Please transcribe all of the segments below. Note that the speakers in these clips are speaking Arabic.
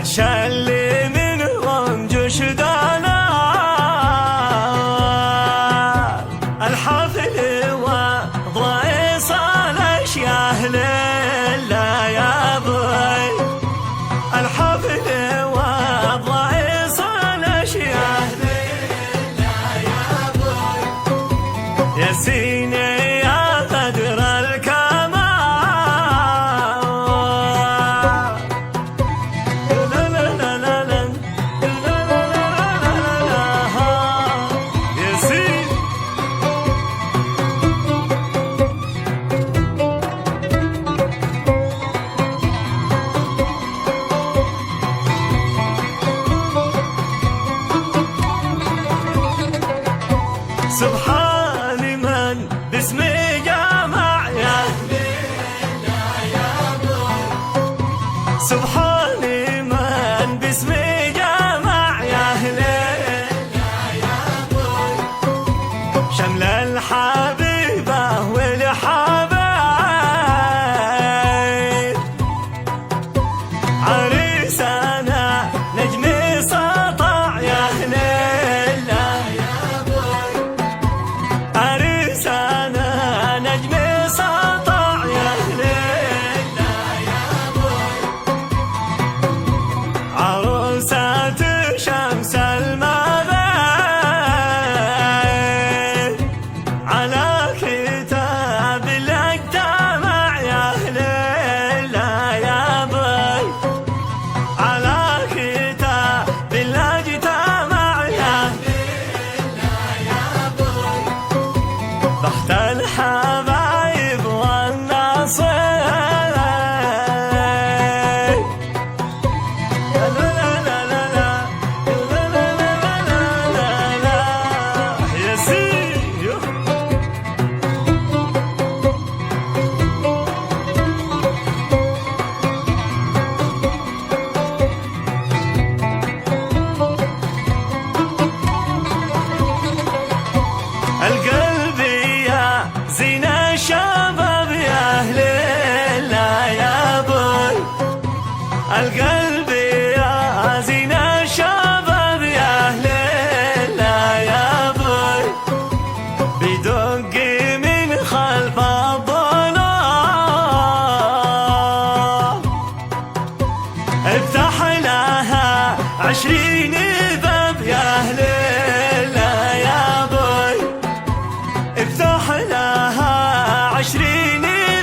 اتشلي من رمج شدانا الحفل وضري صالش يا اهل الله يا بي الحفل وضري صالش يا اهل الله يا بي يا سيني يا قدر الكمال سبحان من باسمه جمع يا ليلى يا بوي سبحان من باسمه جمع يا ليلى يا بوي شمل الحبيبة والحبايب عريسنا نجم سطع يا ليلى عريسنا نجم سطع يا ليلى يا بوي عروسة شمس المبيت على كتاب الاجتمع يا ليلى يا بوي على كتاب الاجتمع يا ليلى يا بوي بخت الحبايب والنصيب لا لا لا لا لا لا لا لا لا يا سيدي القلب يا زين الشباب يا اهل الله يا بوي القلب يا زين الشباب يا اهل الله يا بوي بدق من خلف الظلام افتح لها 20 باب يا اهل الله يا بوي افتح لها 20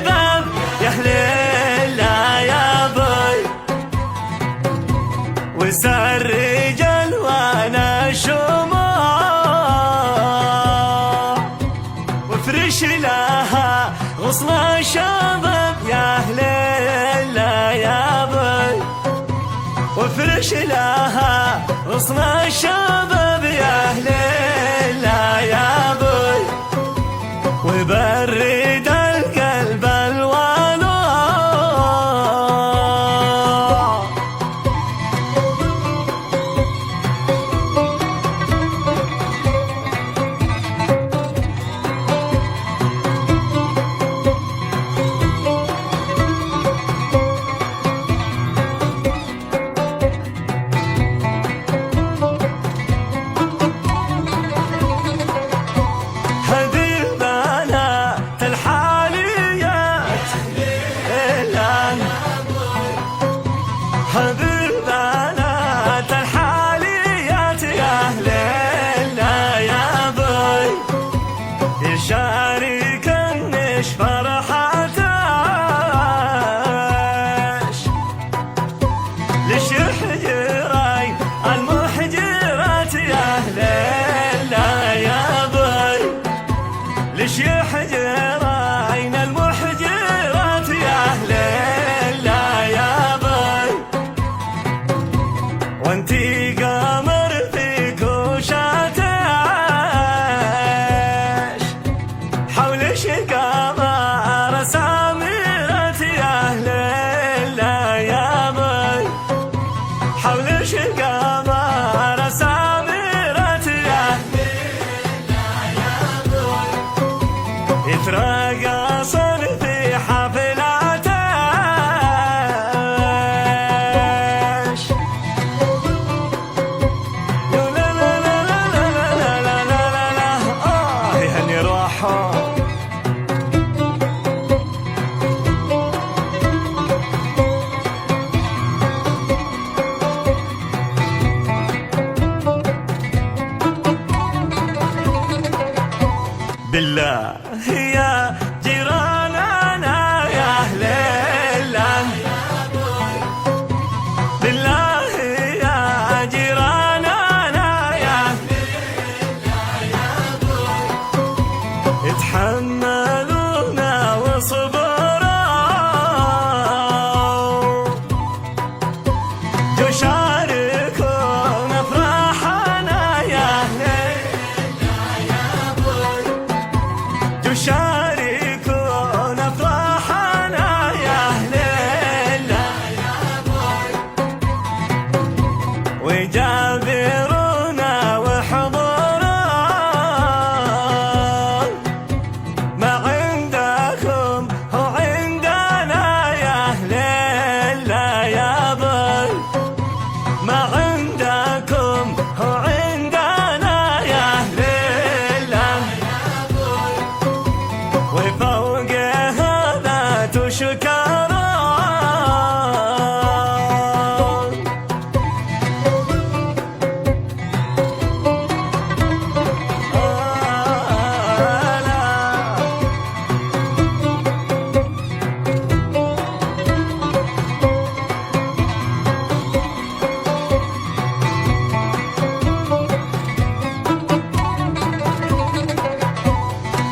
باب يا اهل الله يا بوي وسع الرجال وانا الشموع وافرش لها غصن الشباب يا اهل الله يا بوي وافرش لها غصن الشباب يا اهل الله يا بوي وبرد القلب الولوع هدي البنات بالله يا جيراننا يا أهل الله، بالله يا جيراننا يا أهل الله، اتحملونا وصبروا، جو شاركونا افراحنا يا أهل يشاركون افراحنا يا اهل الله، ويجابرونا وحضورا ما عندكم هو عندنا يا اهل الله يا بل، ما عندكم هو عندنا يا اهل الله، وفوق هذا تشكرون.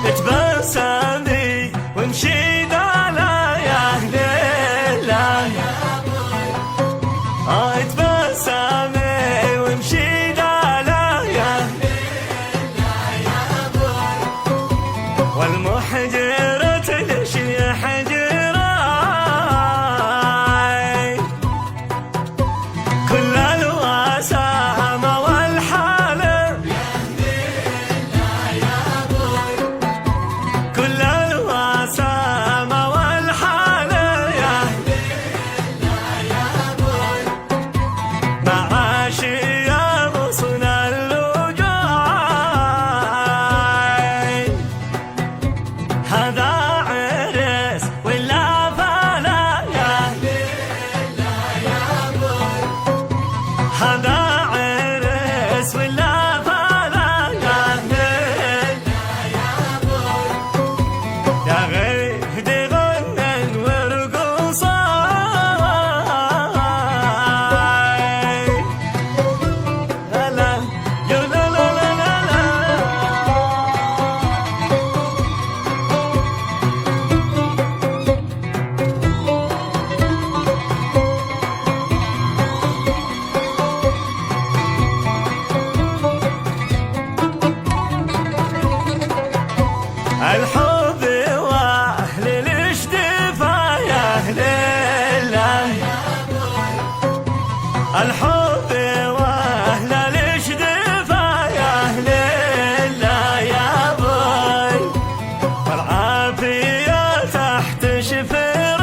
اتبسمي وامشي دالا يا اهل الله، اتبسمي وامشي دالا يا اهل الله، والمحجرة ليش يحجراي، كل الوسامة والحالة كل الوسامة والحالة يا أهل الله، معاشي يا غصن اللجوع، هذا عرس ولا فلا يا أهل الله، هذا عرس ولا فلا يا أهل يا غيد غنن ورقصاي، لا لا يا لا لا لا لا لا. الحب واهل الاشتفا يا اهل الله، الحب واهل الاشتفا يا اهل الله يا بوي، والعافية تحت شفراش،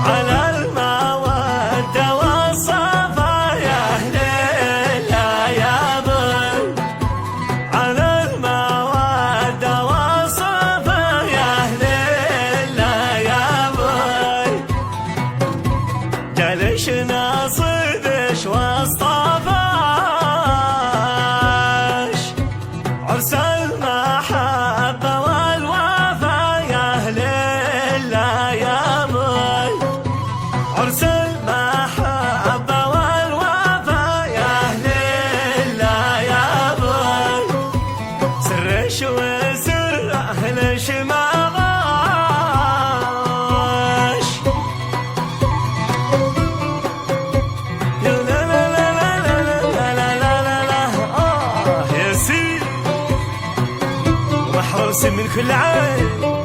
على المودة والصفا يا اهل الله يا بوي، على المودة والصفا يا أهل الله يا بوي، جلشنا صدش واصطفاش، عرس المحبة والوفا يا أهل الله يا بوي، عرس المحبة والوفا يا أهل الله يا بوي، سرش وسر أهل شماغاش، يا لا لا لا لا لا لا لا لا لا، يا سيدي محروس من كل عين.